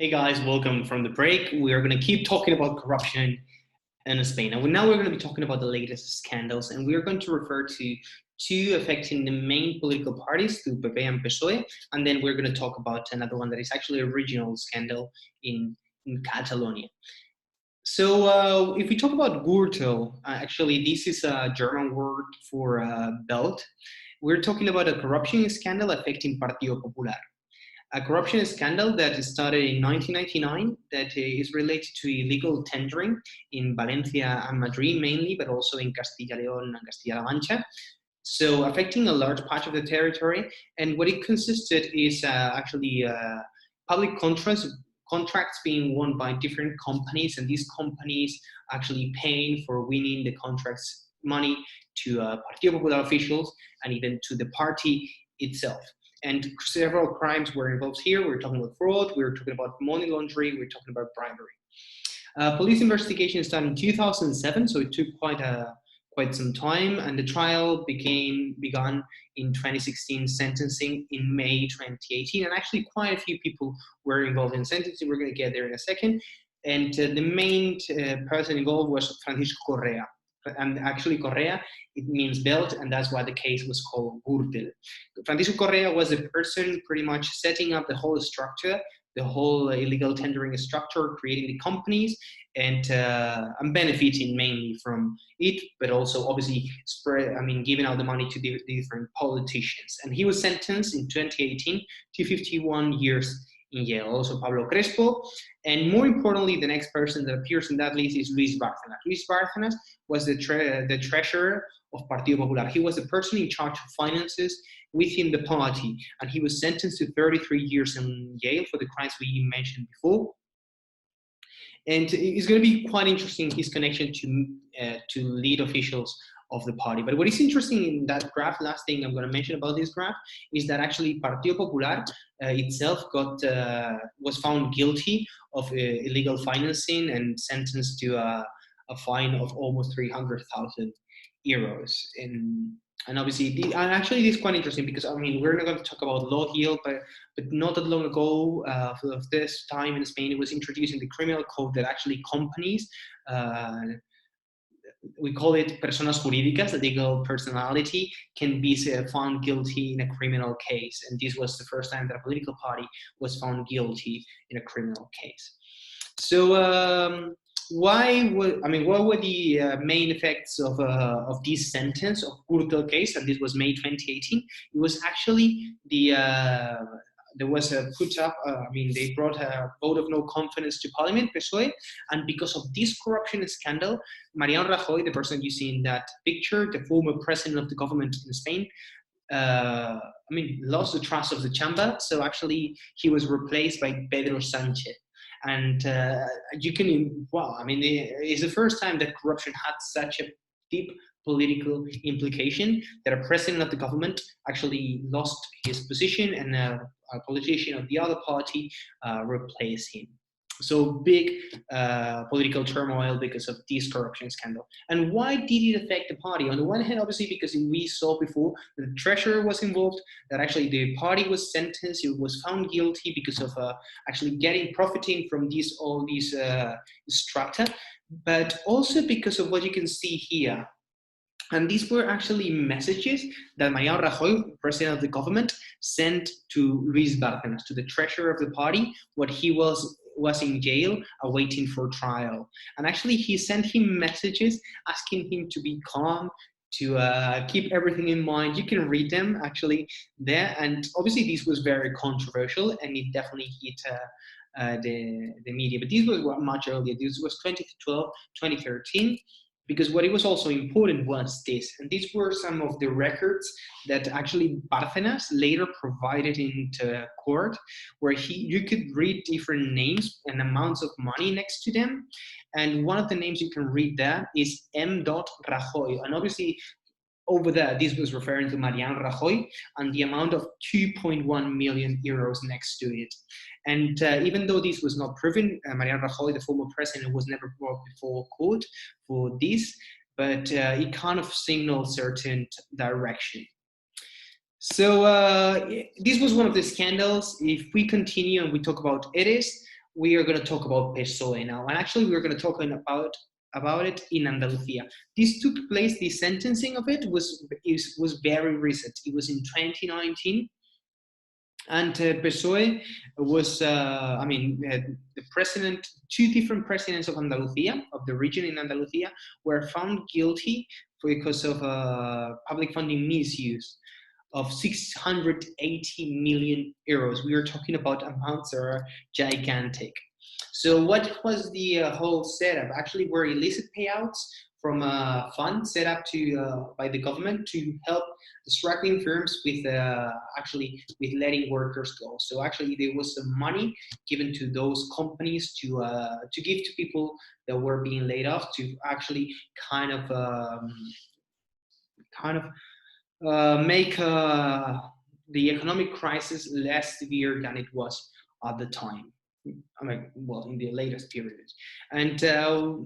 Hey guys, welcome from the break. We are going to keep talking about corruption in Spain. And now we're going to be talking about the latest scandals, and we're going to refer to two affecting the main political parties, to PP and PSOE, and then we're going to talk about another one that is actually a regional scandal in Catalonia. So if we talk about Gürtel, actually this is a German word for belt. We're talking about a corruption scandal affecting Partido Popular, a corruption scandal that started in 1999 that is related to illegal tendering in Valencia and Madrid mainly, but also in Castilla y León and Castilla-La Mancha. So affecting a large part of the territory. And what it consisted is actually public contracts being won by different companies, and these companies actually paying for winning the contracts money to Partido Popular officials and even to the party itself. And several crimes were involved here. We're talking about fraud, we're talking about money laundering, we're talking about bribery. Police investigation started in 2007, so it took quite some time, and the trial began in 2016, sentencing in May 2018, and actually quite a few people were involved in sentencing. We're going to get there in a second. And the main person involved was Francisco Correa. And actually Correa, it means belt, and that's why the case was called Gürtel. Francisco Correa was the person pretty much setting up the whole structure, the whole illegal tendering structure, creating the companies, and benefiting mainly from it, but also obviously giving out the money to the different politicians. And he was sentenced in 2018 to 51 years in jail. Also Pablo Crespo, and more importantly, the next person that appears in that list is Luis Bárcenas. Luis Bárcenas was the treasurer of Partido Popular. He was the person in charge of finances within the party, and he was sentenced to 33 years in jail for the crimes we mentioned before. And it's going to be quite interesting, his connection to lead officials of the party. But what is interesting in that graph, last thing I'm going to mention about this graph, is that actually Partido Popular itself was found guilty of illegal financing and sentenced to a fine of almost 300,000 euros. And obviously, and actually, this is quite interesting because we're not going to talk about law here, but not that long ago, of this time in Spain, it was introduced in the criminal code that actually companies, we call it personas jurídicas, a legal personality, can be found guilty in a criminal case. And this was the first time that a political party was found guilty in a criminal case. So what were the main effects of this sentence of Gürtel case? And this was May 2018. It was actually there was a they brought a vote of no confidence to Parliament, PSOE, and because of this corruption scandal, Mariano Rajoy, the person you see in that picture, the former president of the government in Spain, lost the trust of the chamber. So actually, he was replaced by Pedro Sánchez. And it's the first time that corruption had such a deep political implication that a president of the government actually lost his position and a politician of the other party replaced him. So big political turmoil because of this corruption scandal. And why did it affect the party? On the one hand, obviously, because we saw before that the treasurer was involved, that actually the party was sentenced, it was found guilty because of actually profiting from all these structure, but also because of what you can see here. And these were actually messages that Mariano Rajoy, president of the government, sent to Luis Bárcenas, to the treasurer of the party, when he was in jail awaiting for trial. And actually, he sent him messages asking him to be calm, to keep everything in mind. You can read them actually there. And obviously, this was very controversial, and it definitely hit the media. But this was much earlier. This was 2012, 2013. Because what it was also important was this, and these were some of the records that actually Bárcenas later provided into court, where you could read different names and amounts of money next to them. And one of the names you can read there is M. Rajoy. And obviously, over there, this was referring to Mariano Rajoy and the amount of 2.1 million euros next to it. And even though this was not proven, Mariano Rajoy, the former president, was never brought before court for this, but it kind of signaled certain direction. So this was one of the scandals. If we continue and we talk about ERES, we are going to talk about PSOE now, and actually we're going to talk about it in Andalusia. This took place. The sentencing of it was very recent. It was in 2019. And PSOE was, the president, two different presidents of Andalusia, of the region in Andalusia, were found guilty because of public funding misuse of 680 million euros. We are talking about amounts that are gigantic. So what was the whole setup? Actually, were illicit payouts from a fund set up by the government to help struggling firms with with letting workers go. So actually, there was some money given to those companies to give to people that were being laid off to actually kind of make the economic crisis less severe than it was at the time. In the latest period. And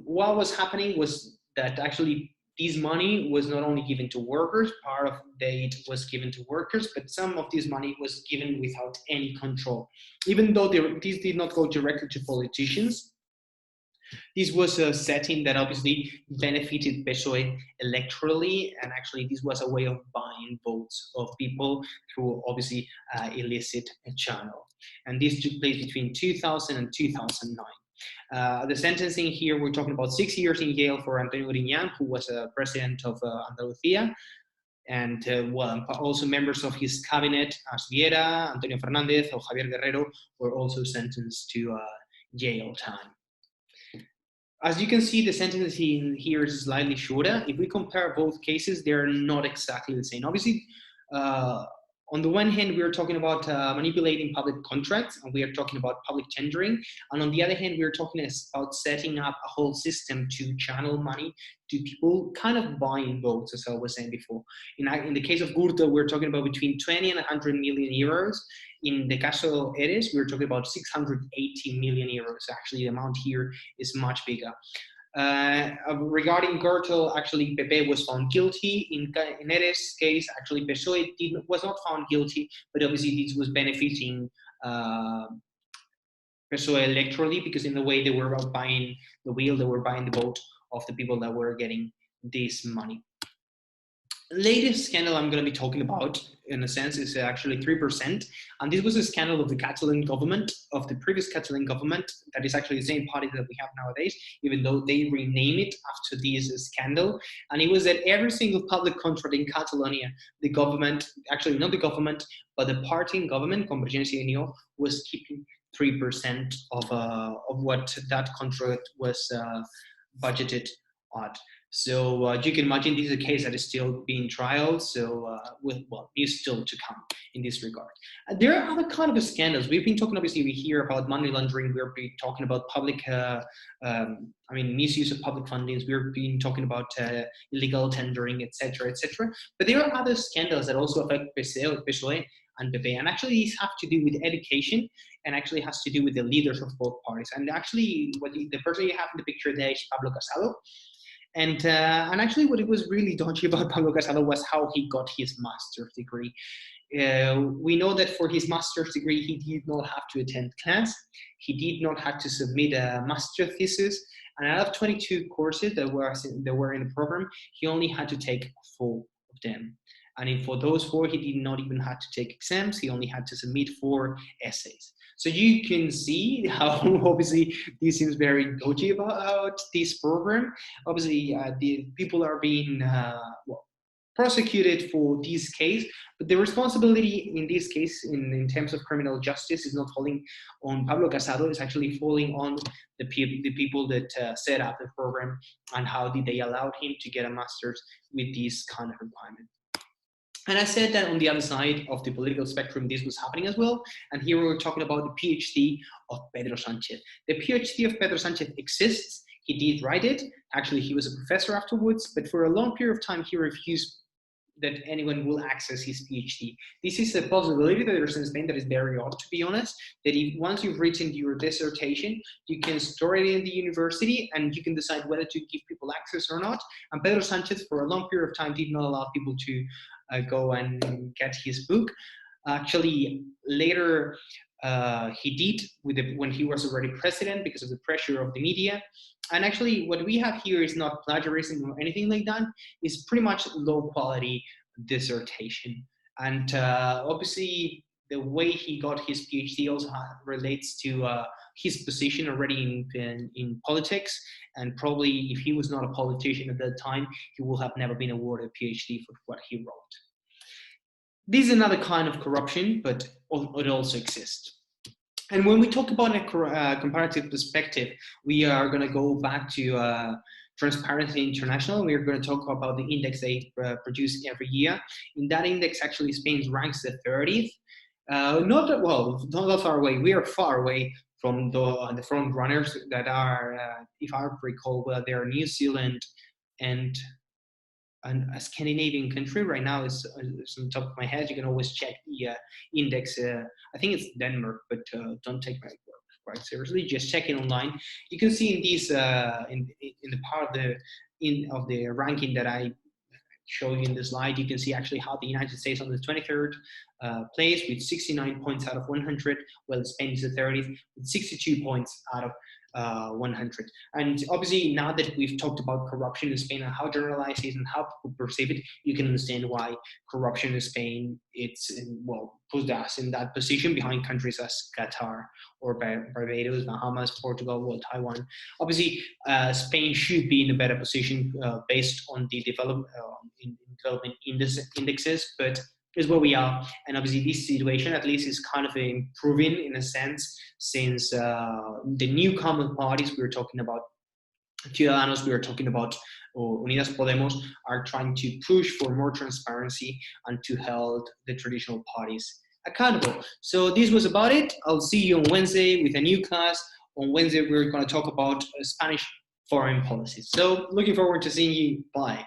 what was happening was that actually this money was not only given to workers, part of it was given to workers, but some of this money was given without any control. Even though this did not go directly to politicians, this was a setting that obviously benefited PSOE electorally, and actually this was a way of buying votes of people through obviously illicit channel. And this took place between 2000 and 2009. The sentencing here, we're talking about 6 years in jail for Antonio Griñán, who was a president of Andalusia, and also members of his cabinet, Asviera, Antonio Fernandez, or Javier Guerrero, were also sentenced to jail time. As you can see, the sentencing here is slightly shorter. If we compare both cases, they're not exactly the same. Obviously, on the one hand, we are talking about manipulating public contracts, and we are talking about public tendering. And on the other hand, we are talking about setting up a whole system to channel money to people kind of buying votes, as I was saying before. In the case of Gurto, we're talking about between 20 and 100 million euros. In the caso Eres, we're talking about 680 million euros. Actually, the amount here is much bigger. Regarding Gürtel, actually Pepe was found guilty. In Eres' case, actually PSOE was not found guilty, but obviously this was benefiting PSOE electorally, because in the way they were buying the wheel, they were buying the vote of the people that were getting this money. Latest scandal I'm going to be talking about, in a sense, is actually 3%. And this was a scandal of the Catalan government, of the previous Catalan government, that is actually the same party that we have nowadays, even though they rename it after this scandal. And it was that every single public contract in Catalonia, the government, actually not the government, but the party in government, Convergència i Unió, was keeping 3% of what that contract was budgeted at. So you can imagine this is a case that is still being trialed. So news still to come in this regard. There are other kind of scandals. We've been talking, obviously, we hear about money laundering. We've been talking about public, misuse of public fundings. We've been talking about illegal tendering, etc., etc. But there are other scandals that also affect PSOE and Pepe. And actually, these have to do with education, and actually has to do with the leaders of both parties. And actually, the person you have in the picture there is Pablo Casado. And actually, what it was really dodgy about Pablo Casado was how he got his master's degree. We know that for his master's degree, he did not have to attend class. He did not have to submit a master thesis. And out of 22 courses that were in the program, he only had to take 4 of them. And for those 4, he did not even have to take exams. He only had to submit 4 essays. So you can see how obviously this seems very dodgy about this program. Obviously, the people are being prosecuted for this case, but the responsibility in this case, in terms of criminal justice, is not falling on Pablo Casado. It's actually falling on the people that set up the program, and how did they allow him to get a master's with this kind of requirement. And I said that on the other side of the political spectrum, this was happening as well. And here we're talking about the PhD of Pedro Sánchez. The PhD of Pedro Sánchez exists. He did write it. Actually, he was a professor afterwards, but for a long period of time, he refused that anyone will access his PhD. This is a possibility that there's in Spain that is very odd, to be honest, that once you've written your dissertation, you can store it in the university and you can decide whether to give people access or not. And Pedro Sánchez, for a long period of time, did not allow people to go and get his book. Actually, later he did when he was already president because of the pressure of the media. And actually, what we have here is not plagiarism or anything like that. It's pretty much low quality dissertation. And obviously, the way he got his PhD also relates to his position already in politics. And probably if he was not a politician at that time, he would have never been awarded a PhD for what he wrote. This is another kind of corruption, but it also exists. And when we talk about a comparative perspective, we are going to go back to Transparency International. We are going to talk about the index they produce every year. In that index, actually, Spain ranks the 30th. Not that far away. We are far away from the front runners that are, if I recall well, they are New Zealand and a Scandinavian country. Right now is on the top of my head. You can always check the index. I think it's Denmark, but don't take my word quite seriously. Just check it online. You can see in these in the part of the ranking that I show you in the slide, you can see actually how the United States on the 23rd place with 69 points out of 100, while Spain is the 30th with 62 points out of 100. And obviously, now that we've talked about corruption in Spain and how generalized it is and how people perceive it, you can understand why corruption in Spain, puts us in that position behind countries as Qatar or Barbados, Bahamas, Portugal, Taiwan. Obviously, Spain should be in a better position based on the development indexes, but is where we are. And obviously this situation at least is kind of improving in a sense, since the new common parties we were talking about, Ciudadanos, we were talking about, or Unidas Podemos, are trying to push for more transparency and to hold the traditional parties accountable. So this was about it. I'll see you on Wednesday with a new class. On Wednesday, we're going to talk about Spanish foreign policy. So looking forward to seeing you. Bye.